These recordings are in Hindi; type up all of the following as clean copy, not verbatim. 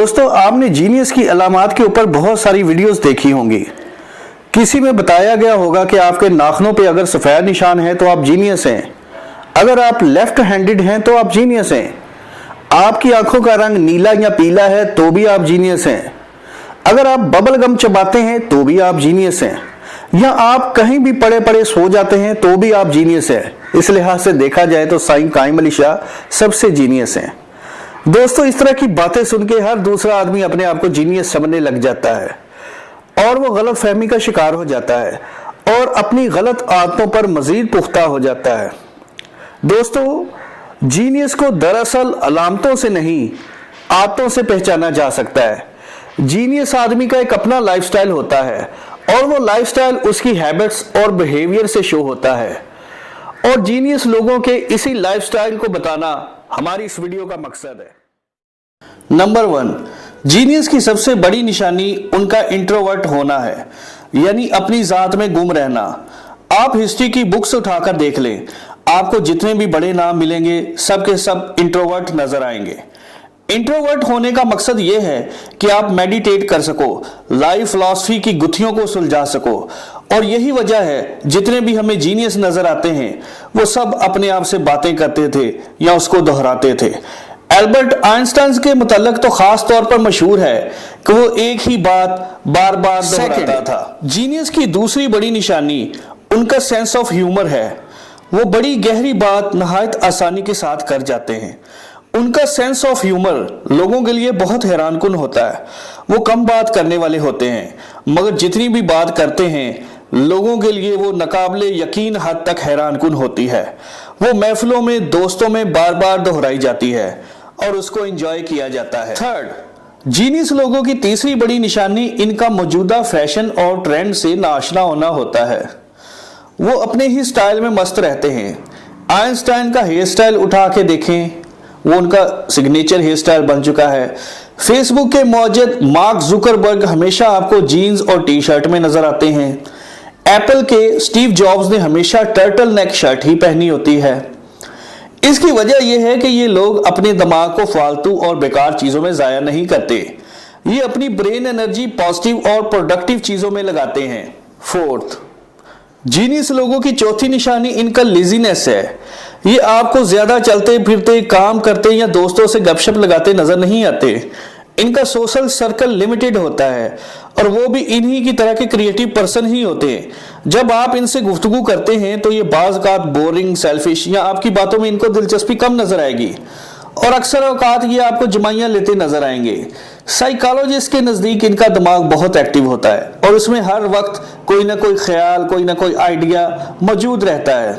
दोस्तों, आपने जीनियस की अलामात के ऊपर बहुत सारी वीडियोस देखी होंगी। किसी में बताया गया होगा कि आपके नाखूनों पे अगर सफेद निशान है तो आप जीनियस हैं, अगर आप लेफ्ट हैंडेड हैं तो आप जीनियस हैं, आपकी आंखों का रंग नीला या पीला है तो भी आप जीनियस हैं, अगर आप बबल गम चबाते हैं तो भी आप जीनियस हैं, या आप कहीं भी पड़े पड़े सो जाते हैं तो भी आप जीनियस हैं। इस लिहाज से देखा जाए तो साईं कायम अली शाह सबसे जीनियस हैं। दोस्तों, इस तरह की बातें सुन के हर दूसरा आदमी अपने आप को जीनियस समझने लग जाता है और वो गलत फहमी का शिकार हो जाता है और अपनी गलत आदतों पर मजीद पुख्ता हो जाता है। दोस्तों, जीनियस को दरअसल अलामतों से नहीं, आदतों से पहचाना जा सकता है। जीनियस आदमी का एक अपना लाइफस्टाइल होता है और वो लाइफस्टाइल उसकी हैबिट्स और बिहेवियर से शो होता है, और जीनियस लोगों के इसी लाइफस्टाइल को बताना हमारी इस वीडियो का मकसद है। नंबर 1, जीनियस की सबसे बड़ी निशानी उनका इंट्रोवर्ट होना है, यानी अपनी जात में गुम रहना। आप हिस्ट्री की बुक्स उठाकर देख लें, आपको जितने भी बड़े नाम मिलेंगे सब के सब इंट्रोवर्ट नजर आएंगे। इंट्रोवर्ट होने का मकसद यह है कि आप मेडिटेट कर सको, लाइफ फिलॉसफी की गुत्थियों को सुलझा सको, और यही वजह है जितने भी हमें जीनियस नजर आते हैं वो सब अपने आप से बातें करते थे या उसको दोहराते थे। एल्बर्ट आइंस्टाइन के मुतालिक तो खास तौर पर मशहूर है कि वो एक ही बात बार बार दोहराता था। जीनियस की दूसरी बड़ी निशानी उनका सेंस ऑफ ह्यूमर है। वो बड़ी गहरी बात नहायत आसानी के साथ कर जाते हैं। उनका सेंस ऑफ ह्यूमर लोगों के लिए बहुत हैरानकुन होता है। वो कम बात करने वाले होते हैं, मगर जितनी भी बात करते हैं लोगों के लिए वो नाकाबिले यकीन हद तक हैरानकुन होती है। वो महफिलों में, दोस्तों में बार बार दोहराई जाती है और उसको एंजॉय किया जाता है। थर्ड, जीनियस लोगों की तीसरी बड़ी निशानी इनका मौजूदा फैशन और ट्रेंड से नाआशना होना होता है। वो अपने ही स्टाइल में मस्त रहते हैं। आइंस्टाइन का हेयर स्टाइल उठा के देखें, वो उनका सिग्नेचर हेयर स्टाइल बन चुका है। फेसबुक के मौजूद मार्क जुकरबर्ग हमेशा आपको जीन्स और टी शर्ट में नजर आते हैं। एप्पल के स्टीव जॉब्स ने हमेशा टर्टल नेक शर्ट ही पहनी होती है। इसकी वजह यह है कि ये लोग अपने दिमाग को फालतू और बेकार चीजों में जाया नहीं करते, ये अपनी ब्रेन एनर्जी पॉजिटिव और प्रोडक्टिव चीजों में लगाते हैं। फोर्थ, जीनियस लोगों की चौथी निशानी इनका लेजीनेस है। ये आपको ज्यादा चलते फिरते, काम करते या दोस्तों से गपशप लगाते नजर नहीं आते। इनका सोशल सर्कल लिमिटेड होता है और वो भी इन्हीं की तरह के क्रिएटिव पर्सन ही होते हैं। जब आप इनसे गुफ्तगू करते हैं तो ये बाज़ औक़ात बोरिंग, सेल्फिश या आपकी बातों में इनको दिलचस्पी कम नजर आएगी और अक्सर औकात ये आपको जमाइयाँ लेते नजर आएंगे। साइकोलॉजिस्ट के नज़दीक इनका दिमाग बहुत एक्टिव होता है और उसमें हर वक्त कोई ना कोई ख्याल, कोई ना कोई आइडिया मौजूद रहता है,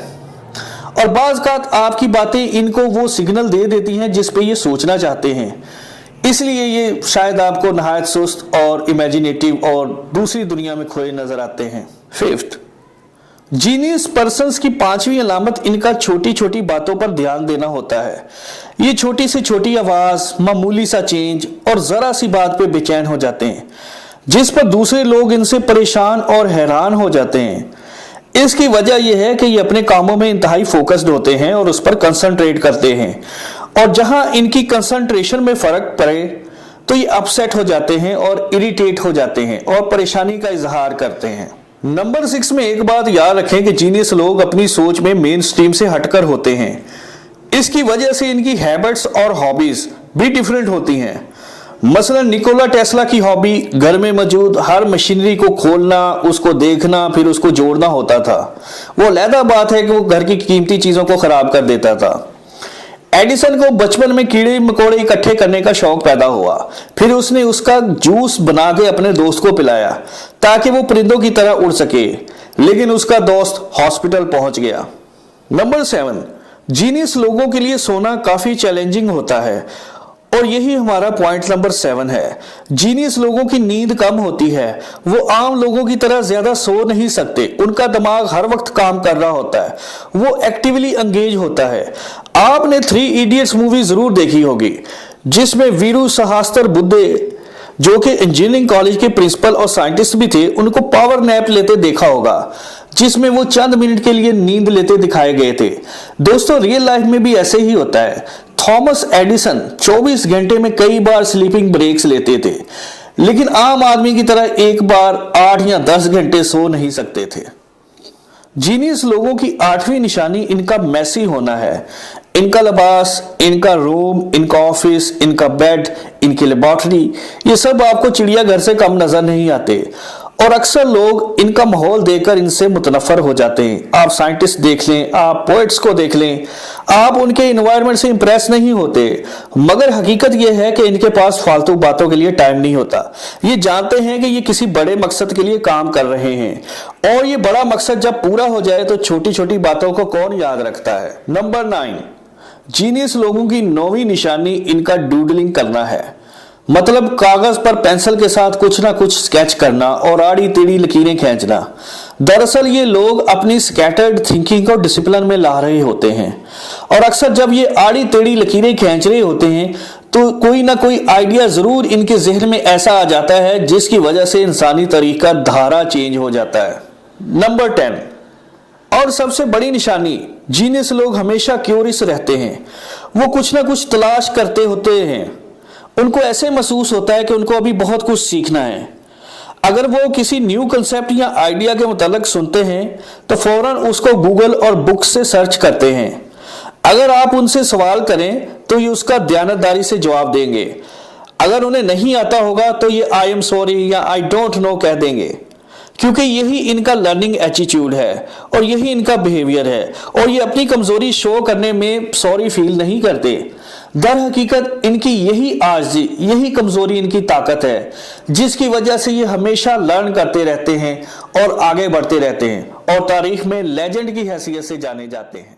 और बाज़ औक़ात आपकी बातें इनको वो सिग्नल दे देती हैं जिस पे ये सोचना चाहते हैं। इसलिए ये शायद आपको नहायत सुस्त और इमेजिनेटिव और दूसरी दुनिया में खोए नजर आते हैं। फिफ्थ, जीनियस पर्सन्स की पांचवी अलामत इनका छोटी छोटी बातों पर ध्यान देना होता है। ये छोटी से छोटी आवाज, मामूली सा चेंज और जरा सी बात पे बेचैन हो जाते हैं, जिस पर दूसरे लोग इनसे परेशान और हैरान हो जाते हैं। इसकी वजह यह है कि ये अपने कामों में इंतहाई फोकस्ड होते हैं और उस पर कंसंट्रेट करते हैं, और जहां इनकी कंसंट्रेशन में फर्क पड़े तो ये अपसेट हो जाते हैं और इरिटेट हो जाते हैं और परेशानी का इजहार करते हैं। नंबर 6 में एक बात याद रखें कि जीनियस लोग अपनी सोच में मेन स्ट्रीम से हटकर होते हैं। इसकी वजह से इनकी हैबिट्स और हॉबीज भी डिफरेंट होती हैं। मसलन निकोला टेस्ला की हॉबी घर में मौजूद हर मशीनरी को खोलना, उसको देखना, फिर उसको जोड़ना होता था। वो अलहदा बात है कि वो घर की कीमती चीजों को खराब कर देता था। एडिसन को बचपन में कीड़े मकोड़े इकट्ठे करने का शौक पैदा हुआ, फिर उसने उसका जूस बना के अपने दोस्त को पिलाया ताकि वो परिंदों की तरह उड़ सके, लेकिन उसका दोस्त हॉस्पिटल पहुंच गया। नंबर 7, जीनियस लोगों के लिए सोना काफी चैलेंजिंग होता है और यही हमारा पॉइंट नंबर 7 है। जीनियस लोगों की नींद कम होती है, वो आम लोगों की तरह ज्यादा सो नहीं सकते, उनका दिमाग हर वक्त काम कर रहा होता है, वो एक्टिवली एंगेज होता है। आपने 3 इडियट्स मूवी जरूर देखी होगी, जिसमें वीरू सहस्त्र बुद्धे, जो कि इंजीनियरिंग कॉलेज के प्रिंसिपल और साइंटिस्ट भी थे, उनको पावर नैप लेते देखा होगा, जिसमें वो चंद मिनट के लिए नींद लेते दिखाए गए थे। दोस्तों, रियल लाइफ में भी ऐसे ही होता है। थॉमस एडिसन 24 घंटे में कई बार स्लीपिंग ब्रेक्स लेते थे, लेकिन आम आदमी की तरह एक बार 8 या 10 घंटे सो नहीं सकते थे। जीनियस लोगों की 8वीं निशानी इनका मैसी होना है। इनका लिबास, इनका रूम, इनका ऑफिस, इनका बेड, इनकी लेबोरेटरी, ये सब आपको चिड़ियाघर से कम नजर नहीं आते और अक्सर लोग इनका माहौल देखकर इनसे मुतनफर हो जाते हैं। आप साइंटिस्ट देख लें, आप पोएट्स को देख लें, आप उनके एनवायरनमेंट से इंप्रेस नहीं होते, मगर हकीकत यह है कि इनके पास फालतू बातों के लिए टाइम नहीं होता। ये जानते हैं कि ये किसी बड़े मकसद के लिए काम कर रहे हैं और ये बड़ा मकसद जब पूरा हो जाए तो छोटी छोटी बातों को कौन याद रखता है। नंबर 9, जीनियस लोगों की 9वीं निशानी इनका डूडलिंग करना है, मतलब कागज पर पेंसिल के साथ कुछ ना कुछ स्केच करना और आड़ी टेढ़ी लकीरें खींचना। दरअसल ये लोग अपनी स्कैटर्ड थिंकिंग को डिसिप्लिन में ला रहे होते हैं और अक्सर जब ये आड़ी टेढ़ी लकीरें खींच रहे होते हैं तो कोई ना कोई आइडिया जरूर इनके जहन में ऐसा आ जाता है जिसकी वजह से इंसानी तारीख का धारा चेंज हो जाता है। नंबर 10 और सबसे बड़ी निशानी, जीनियस लोग हमेशा क्यूरियस रहते हैं। वो कुछ ना कुछ तलाश करते होते हैं। उनको ऐसे महसूस होता है कि उनको अभी बहुत कुछ सीखना है। अगर वो किसी न्यू कंसेप्ट या आइडिया के मुतालिक सुनते हैं तो फौरन उसको गूगल और बुक्स से सर्च करते हैं। अगर आप उनसे सवाल करें तो ये उसका दयानतदारी से जवाब देंगे। अगर उन्हें नहीं आता होगा तो ये आई एम सॉरी या आई डोंट नो कह देंगे, क्योंकि यही इनका लर्निंग एटीट्यूड है और यही इनका बिहेवियर है और ये अपनी कमजोरी शो करने में सॉरी फील नहीं करते। दर हकीकत इनकी यही आजिज़ी, यही कमजोरी इनकी ताकत है, जिसकी वजह से ये हमेशा लर्न करते रहते हैं और आगे बढ़ते रहते हैं और तारीख में लेजेंड की हैसियत से जाने जाते हैं।